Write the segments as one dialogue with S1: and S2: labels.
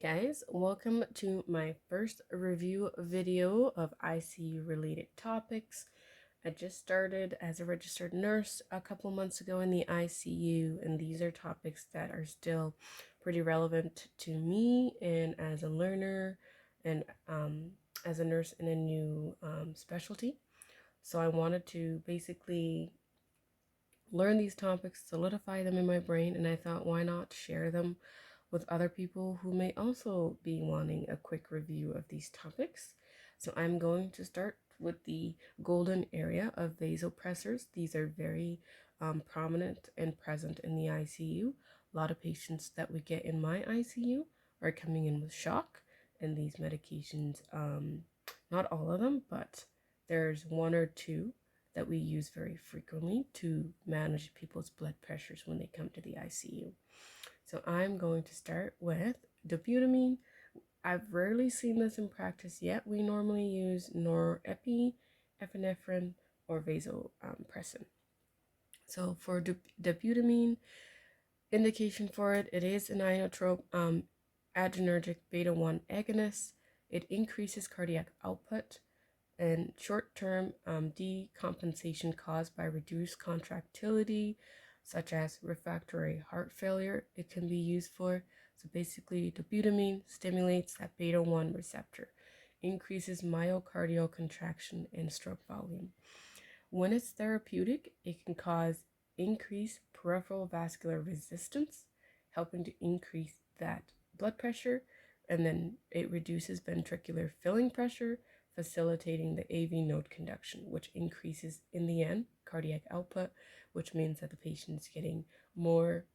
S1: Guys, welcome to my first review video of ICU related topics. I just started as a registered nurse a couple months ago in the ICU, and these are topics that are still pretty relevant to me and as a learner and as a nurse in a new specialty. So I wanted to basically learn these topics, solidify them in my brain, and I thought, why not share them with other people who may also be wanting a quick review of these topics. So I'm going to start with the golden area of vasopressors. These are very prominent and present in the ICU. A lot of patients that we get in my ICU are coming in with shock, and these medications, not all of them, but there's one or two that we use very frequently to manage people's blood pressures when they come to the ICU. So I'm going to start with dobutamine. I've rarely seen this in practice yet. We normally use norepi, epinephrine, or vasopressin. So for dobutamine, indication for it, it is an inotrope adrenergic beta 1 agonist. It increases cardiac output and short-term decompensation caused by reduced contractility, such as refractory heart failure. It can be used for. So basically, dobutamine stimulates that beta 1 receptor, increases myocardial contraction and stroke volume. When it's therapeutic, it can cause increased peripheral vascular resistance, helping to increase that blood pressure, and then it reduces ventricular filling pressure, facilitating the AV node conduction, which increases in the end cardiac output, which means that the patient is getting more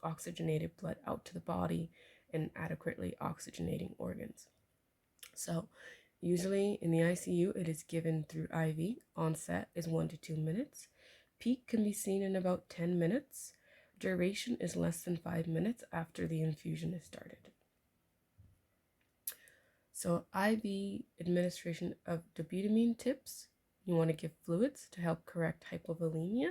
S1: oxygenated blood out to the body and adequately oxygenating organs. So usually in the ICU, it is given through IV. Onset is 1 to 2 minutes. Peak can be seen in about 10 minutes. Duration is less than 5 minutes after the infusion is started. So IV administration of dobutamine tips. You want to give fluids to help correct hypovolemia.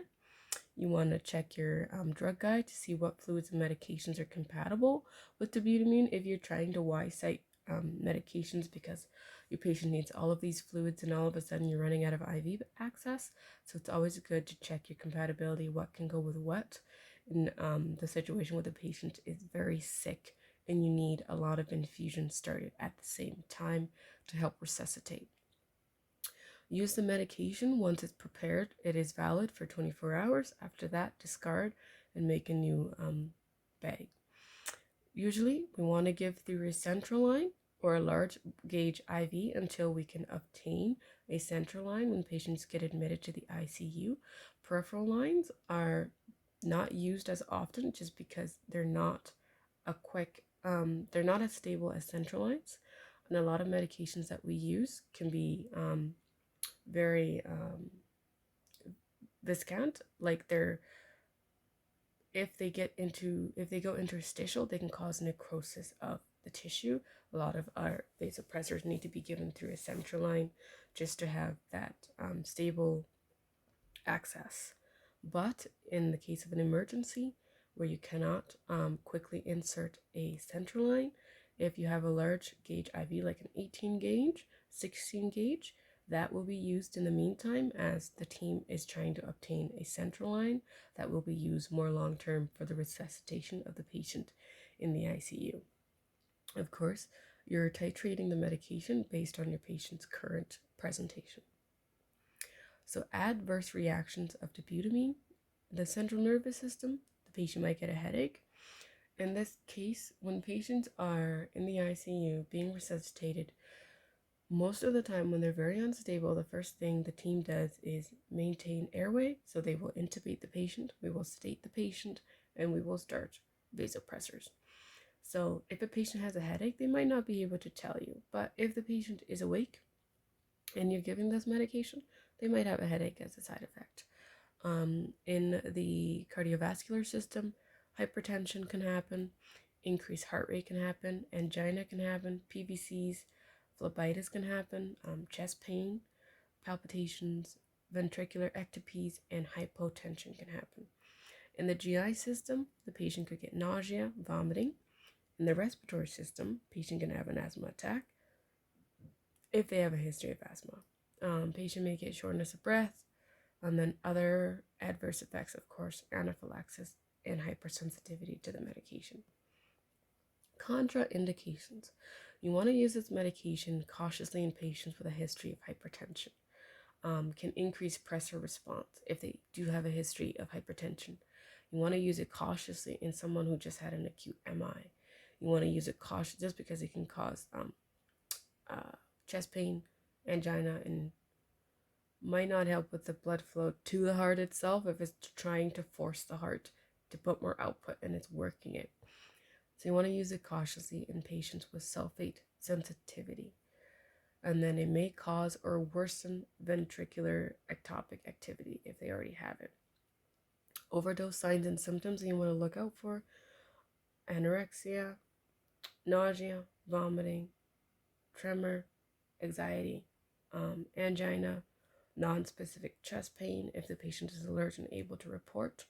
S1: You want to check your drug guide to see what fluids and medications are compatible with dobutamine if you're trying to Y-site medications because your patient needs all of these fluids and all of a sudden you're running out of IV access. So it's always good to check your compatibility, what can go with what in the situation where the patient is very sick and you need a lot of infusions started at the same time to help resuscitate. Use the medication once it's prepared. It is valid for 24 hours. After that, discard and make a new bag. Usually, we want to give through a central line or a large gauge IV until we can obtain a central line when patients get admitted to the ICU. Peripheral lines are not used as often just because they're not they're not as stable as central lines. And a lot of medications that we use can be very viscant, like if they go interstitial, they can cause necrosis of the tissue. A lot of our vasopressors need to be given through a central line just to have that stable access. But in the case of an emergency where you cannot quickly insert a central line, if you have a large gauge IV like an 18 gauge, 16 gauge, that will be used in the meantime as the team is trying to obtain a central line that will be used more long term for the resuscitation of the patient in the ICU. Of course, you're titrating the medication based on your patient's current presentation. So adverse reactions of dobutamine, the central nervous system, the patient might get a headache. In this case, when patients are in the ICU being resuscitated, most of the time when they're very unstable, the first thing the team does is maintain airway. So they will intubate the patient, we will sedate the patient, and we will start vasopressors. So if a patient has a headache, they might not be able to tell you. But if the patient is awake and you're giving this medication, they might have a headache as a side effect. In the cardiovascular system, hypertension can happen, increased heart rate can happen, angina can happen, PVCs, phlebitis can happen, chest pain, palpitations, ventricular ectopes, and hypotension can happen. In the GI system, the patient could get nausea, vomiting, In the respiratory system, patient can have an asthma attack if they have a history of asthma. Patient may get shortness of breath, and then other adverse effects, of course, anaphylaxis and hypersensitivity to the medication. Contraindications. You want to use this medication cautiously in patients with a history of hypertension. Can increase pressor response if they do have a history of hypertension. You want to use it cautiously in someone who just had an acute MI. You want to use it cautiously just because it can cause chest pain, angina, and might not help with the blood flow to the heart itself if it's trying to force the heart to put more output and it's working it. So you want to use it cautiously in patients with sulfate sensitivity. And then it may cause or worsen ventricular ectopic activity if they already have it. Overdose signs and symptoms you want to look out for: anorexia, nausea, vomiting, tremor, anxiety, angina, non-specific chest pain if the patient is alert and able to report,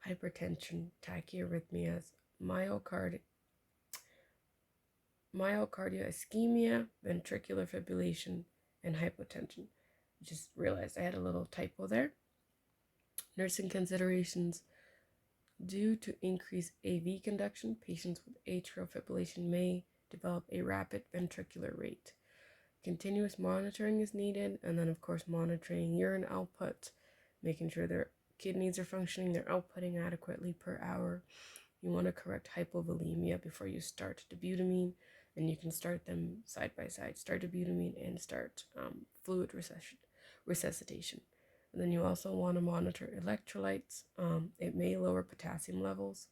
S1: hypertension, tachyarrhythmias, myocardial ischemia, ventricular fibrillation, and hypotension. Just realized I had a little typo there. Nursing considerations: due to increased AV conduction, patients with atrial fibrillation may develop a rapid ventricular rate. Continuous monitoring is needed, and then of course monitoring urine output, making sure their kidneys are functioning, they're outputting adequately per hour. You want to correct hypovolemia before you start dobutamine, and you can start them side by side. Start dobutamine and start fluid resuscitation. And then you also want to monitor electrolytes. It may lower potassium levels,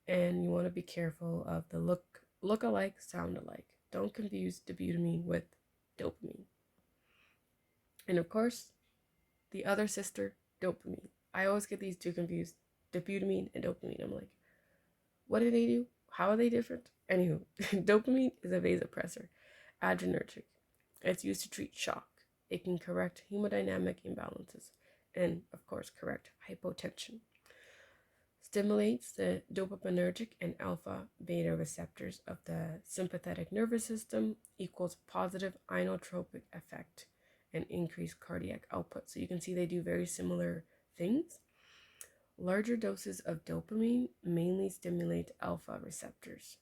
S1: and you want to be careful of the look alike, sound alike. Don't confuse dobutamine with dopamine. And of course, the other sister, dopamine. I always get these two confused, dobutamine and dopamine. I'm like, what do they do? How are they different? Anywho, dopamine is a vasopressor, adrenergic. It's used to treat shock. It can correct hemodynamic imbalances and, of course, correct hypotension. Stimulates the dopaminergic and alpha beta receptors of the sympathetic nervous system, equals positive inotropic effect and increased cardiac output. So you can see they do very similar things. Larger doses of dopamine mainly stimulate alpha receptors.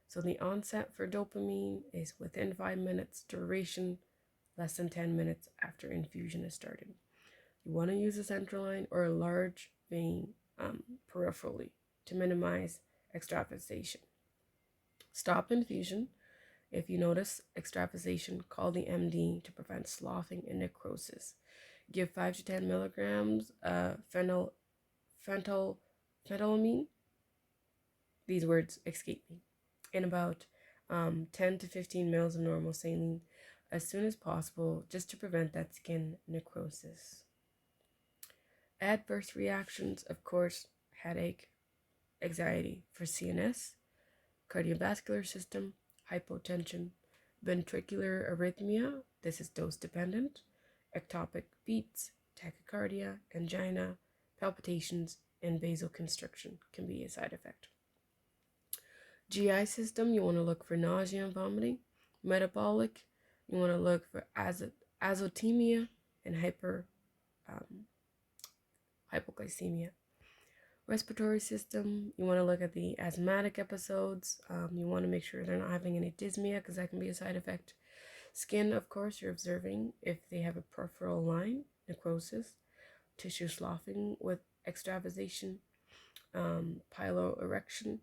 S1: So the onset for dopamine is within 5 minutes, duration less than 10 minutes after infusion is started. You want to use a central line or a large vein peripherally to minimize extravasation. Stop infusion. If you notice extravasation, call the MD to prevent sloughing and necrosis. Give 5 to 10 milligrams phenethylamine. These words escape me. And about 10 to 15 mils of normal saline as soon as possible, just to prevent that skin necrosis. Adverse reactions, of course, headache, anxiety for CNS, cardiovascular system, hypotension, ventricular arrhythmia, this is dose dependent, ectopic beats, tachycardia, angina, palpitations, and vasoconstriction can be a side effect. GI system, you want to look for nausea and vomiting. Metabolic, you want to look for azotemia and hypoglycemia. Respiratory system, you want to look at the asthmatic episodes. You want to make sure they're not having any dyspnea because that can be a side effect. Skin, of course, you're observing if they have a peripheral line, necrosis, tissue sloughing with extravasation, piloerection,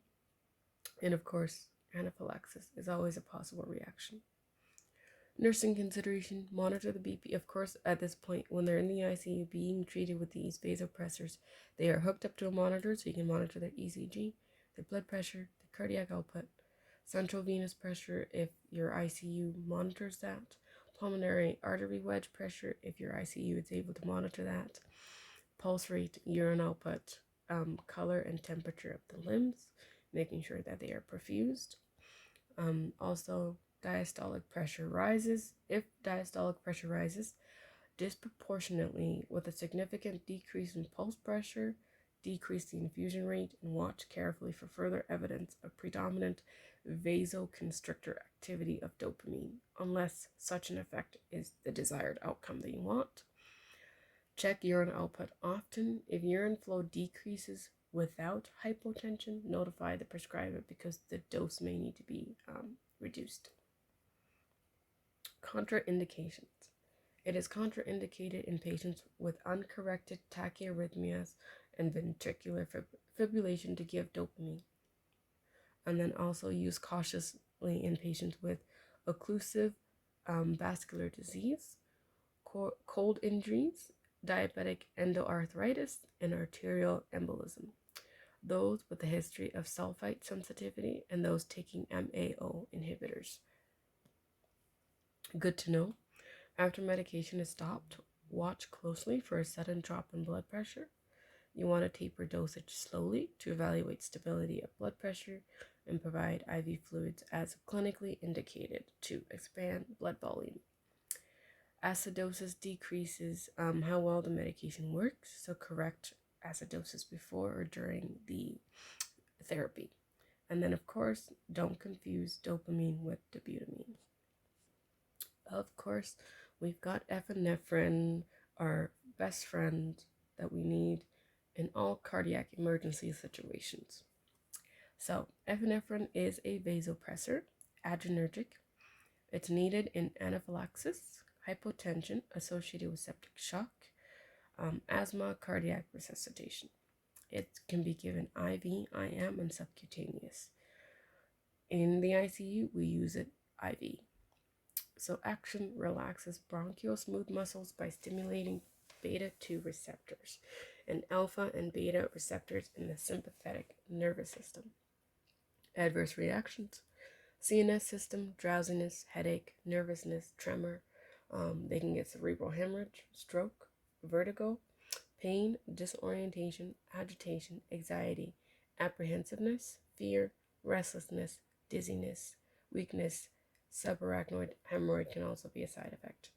S1: and of course, anaphylaxis is always a possible reaction. Nursing consideration, monitor the BP. Of course, at this point, when they're in the ICU being treated with these vasopressors, they are hooked up to a monitor so you can monitor their ECG, their blood pressure, their cardiac output, central venous pressure if your ICU monitors that, pulmonary artery wedge pressure if your ICU is able to monitor that, pulse rate, urine output, color and temperature of the limbs, making sure that they are perfused. Also, diastolic pressure rises. If diastolic pressure rises disproportionately with a significant decrease in pulse pressure, decrease the infusion rate, and watch carefully for further evidence of predominant vasoconstrictor activity of dopamine, unless such an effect is the desired outcome that you want. Check urine output often. If urine flow decreases without hypotension, notify the prescriber because the dose may need to be reduced. Contraindications. It is contraindicated in patients with uncorrected tachyarrhythmias and ventricular fibrillation to give dopamine. And then also use cautiously in patients with occlusive vascular disease, cold injuries, diabetic endoarthritis, and arterial embolism. Those with a history of sulfite sensitivity and those taking MAO inhibitors. Good to know. After medication is stopped, watch closely for a sudden drop in blood pressure. You want to taper dosage slowly to evaluate stability of blood pressure and provide IV fluids as clinically indicated to expand blood volume. Acidosis decreases how well the medication works, so correct acidosis before or during the therapy. And then, of course, don't confuse dopamine with dobutamine. Of course, we've got epinephrine, our best friend that we need in all cardiac emergency situations. So, epinephrine is a vasopressor, adrenergic. It's needed in anaphylaxis, hypotension associated with septic shock, asthma, cardiac resuscitation. It can be given IV, IM, and subcutaneous. In the ICU, we use it IV. So action relaxes bronchial smooth muscles by stimulating beta 2 receptors and alpha and beta receptors in the sympathetic nervous system. Adverse reactions: CNS system, drowsiness, headache, nervousness, tremor. They can get cerebral hemorrhage, stroke, vertigo, pain, disorientation, agitation, anxiety, apprehensiveness, fear, restlessness, dizziness, weakness. Subarachnoid hemorrhoid can also be a side effect.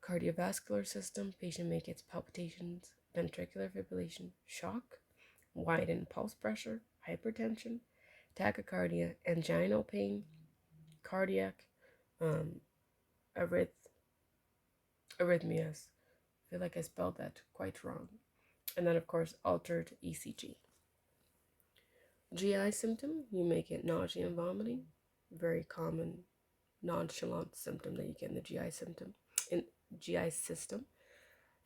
S1: Cardiovascular system, patient may get palpitations, ventricular fibrillation, shock, widened pulse pressure, hypertension, tachycardia, anginal pain, cardiac arrhythmias. I feel like I spelled that quite wrong. And then, of course, altered ECG. GI symptom, you may get nausea and vomiting. Very common nonchalant symptom that you get in the GI system.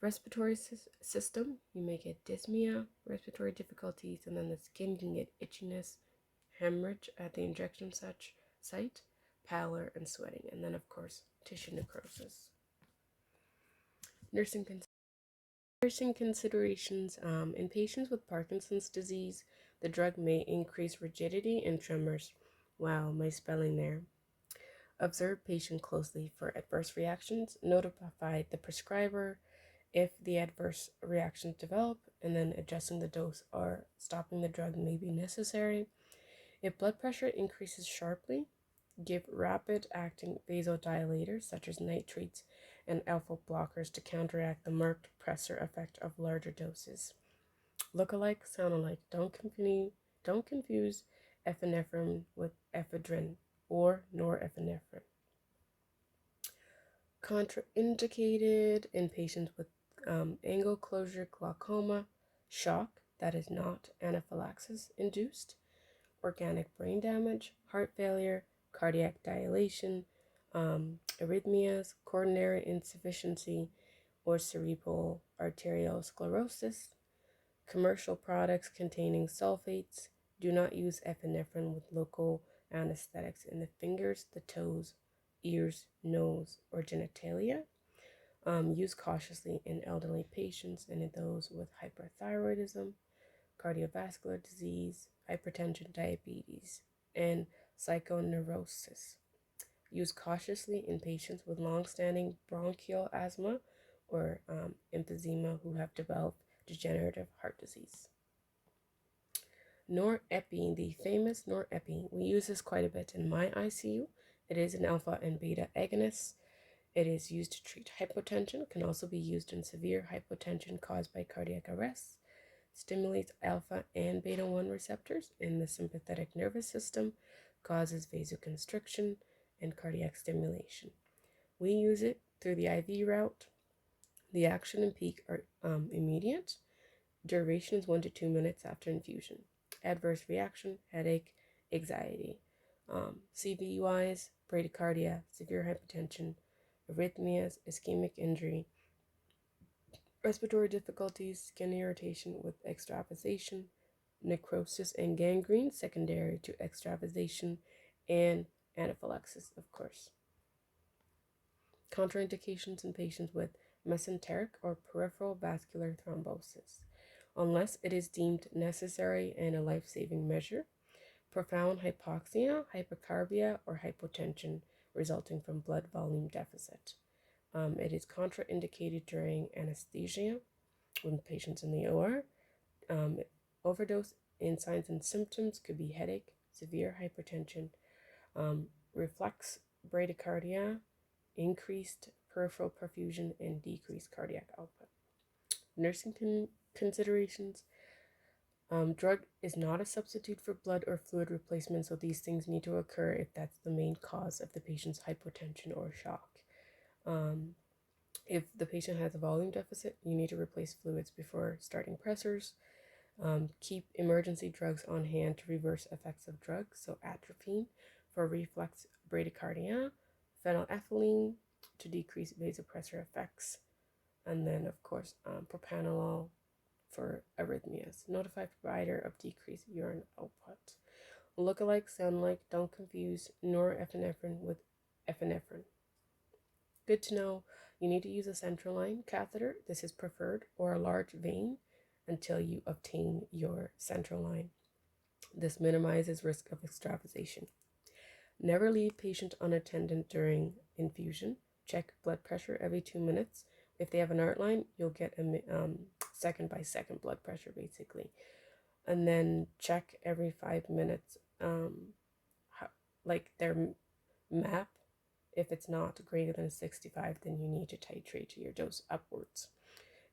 S1: Respiratory system, you may get dyspnea, respiratory difficulties, and then the skin can get itchiness, hemorrhage at the injection site, pallor, and sweating. And then, of course, tissue necrosis. Nursing considerations. In patients with Parkinson's disease, the drug may increase rigidity and tremors. Wow, my spelling there. Observe patient closely for adverse reactions. Notify the prescriber if the adverse reactions develop, and then adjusting the dose or stopping the drug may be necessary. If blood pressure increases sharply, give rapid-acting vasodilators such as nitrates and alpha blockers to counteract the marked pressor effect of larger doses. Look alike, sound alike. Don't confuse epinephrine with ephedrine or norepinephrine. Contraindicated in patients with angle closure glaucoma, shock that is not anaphylaxis induced, organic brain damage, heart failure, cardiac dilation, arrhythmias, coronary insufficiency, or cerebral arterial sclerosis. Commercial products containing sulfates. Do not use epinephrine with local anesthetics in the fingers, the toes, ears, nose, or genitalia. Use cautiously in elderly patients and in those with hyperthyroidism, cardiovascular disease, hypertension, diabetes, and psychoneurosis. Use cautiously in patients with long-standing bronchial asthma or emphysema who have developed degenerative heart disease. Norepi, the famous norepi. We use this quite a bit in my ICU. It is an alpha and beta agonist. It is used to treat hypotension. It can also be used in severe hypotension caused by cardiac arrest, stimulates alpha and beta 1 receptors in the sympathetic nervous system, causes vasoconstriction and cardiac stimulation. We use it through the IV route. The action and peak are immediate. Duration is 1 to 2 minutes after infusion. Adverse reaction, headache, anxiety. CV-wise, bradycardia, severe hypertension, arrhythmias, ischemic injury, respiratory difficulties, skin irritation with extravasation, necrosis and gangrene secondary to extravasation, and anaphylaxis, of course. Contraindications in patients with mesenteric or peripheral vascular thrombosis, unless it is deemed necessary and a life-saving measure. Profound hypoxia, hypercarbia, or hypotension resulting from blood volume deficit. It is contraindicated during anesthesia when patients in the OR. Overdose in signs and symptoms could be headache, severe hypertension, reflex bradycardia, increased peripheral perfusion, and decreased cardiac output. Nursing considerations. Drug is not a substitute for blood or fluid replacement, so these things need to occur if that's the main cause of the patient's hypotension or shock. If the patient has a volume deficit, you need to replace fluids before starting pressors. Keep emergency drugs on hand to reverse effects of drugs, so atropine for reflex bradycardia, phenylethylamine to decrease vasopressor effects, and then, of course, propranolol for arrhythmias. Notify provider of decreased urine output. Look-alike, sound-alike, don't confuse norepinephrine with epinephrine. Good to know, you need to use a central line catheter. This is preferred, or a large vein until you obtain your central line. This minimizes risk of extravasation. Never leave patient unattended during infusion. Check blood pressure every 2 minutes. If they have an art line, you'll get a second by second blood pressure basically. And then check every 5 minutes, like their MAP. If it's not greater than 65, then you need to titrate your dose upwards.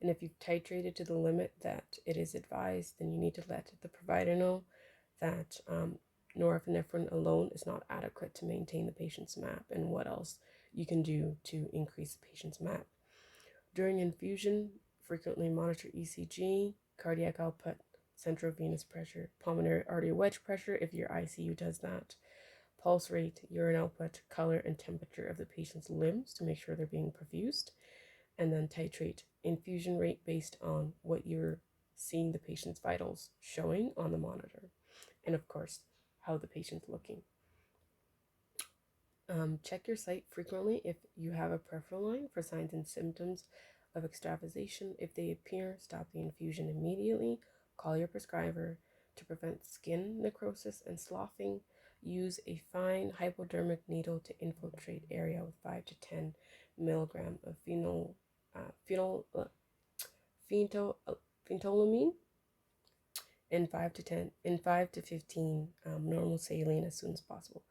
S1: And if you've titrated to the limit that it is advised, then you need to let the provider know that norepinephrine alone is not adequate to maintain the patient's MAP and what else you can do to increase the patient's MAP. During infusion, frequently monitor ECG, cardiac output, central venous pressure, pulmonary artery wedge pressure if your ICU does that, pulse rate, urine output, color, and temperature of the patient's limbs to make sure they're being perfused, and then titrate infusion rate based on what you're seeing the patient's vitals showing on the monitor, and of course, how the patient's looking. Check your site frequently if you have a peripheral line for signs and symptoms of extravasation. If they appear, stop the infusion immediately. Call your prescriber. To prevent skin necrosis and sloughing, use a fine hypodermic needle to infiltrate area with 5 to 10 milligram of phentolamine and 5 to 15 normal saline as soon as possible.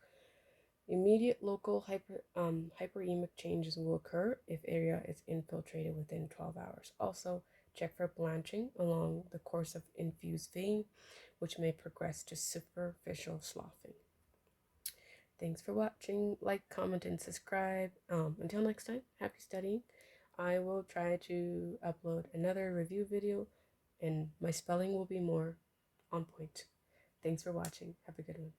S1: Immediate local hyperemic changes will occur if area is infiltrated within 12 hours. Also, check for blanching along the course of infused vein, which may progress to superficial sloughing. Thanks for watching. Like, comment, and subscribe. Until next time, happy studying. I will try to upload another review video, and my spelling will be more on point. Thanks for watching. Have a good one.